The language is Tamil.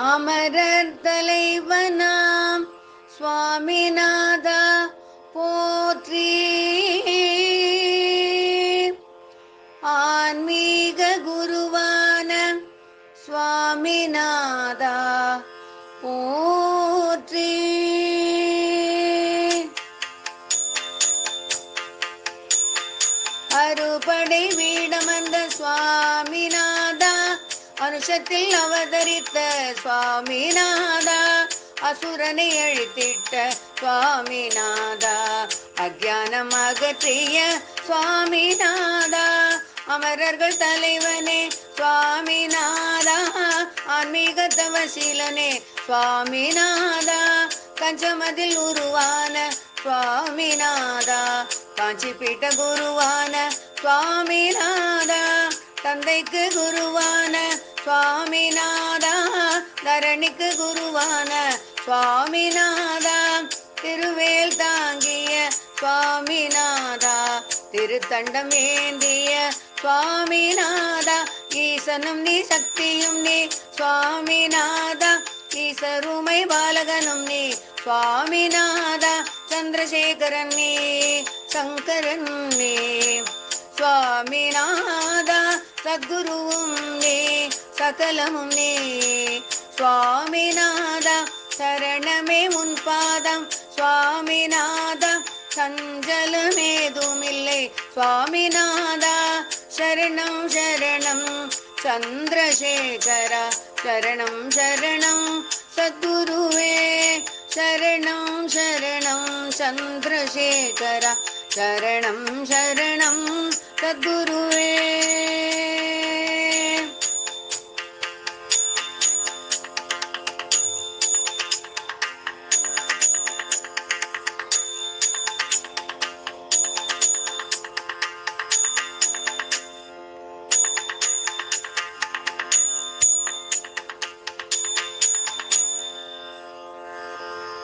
அமரர் தலைவனாம் சுவாமிநாதா போற்றி. ஆன்மீக குருவான சுவாமிநாதா போற்றி. அறுபடை வீடமர்ந்த சுவாமிநாதா, அனுஷத்தில் அவதரித்த சுவாமிநாதா, அசுரனை அழித்திட்ட சுவாமிநாதா, அஞ்ஞானம் அகற்றிய சுவாமிநாதா, அமரர்கள் தலைவனே சுவாமிநாதா, ஆன்மீக தவசீலனே சுவாமிநாதா, கஞ்சமதில் உருவான சுவாமிநாதா, காஞ்சி பீட்ட குருவான சுவாமிநாதா, தந்தைக்கு குருவான சுவாமிநாதா, தரணிக்கு குருவான சுவாமிநாதா, திருவேல் தாங்கிய சுவாமிநாதா, திருத்தண்டம் ஏந்திய சுவாமிநாதா, ஈசனும் நீ சக்தியும் நீ சுவாமிநாதா, ஈசருமை பாலகனும் நீ சுவாமிநாதா, சந்திரசேகரன் நீ சங்கரன் நீ சுவாமிநாதா, சத்குருவும் நீ சகலமும் நீ சுவாமிநாதா, சரணமே உன் பாதம் சுவாமிநாதா, சஞ்சலமேதுமில்லை சுவாமிநாதா, சரணம் சரணம் சந்திரசேகரா, சரணம் சரணம் சத்குருவே, சரணம் சரணம் சந்திரசேகரா, சரணம் சரணம் சத்குருவே.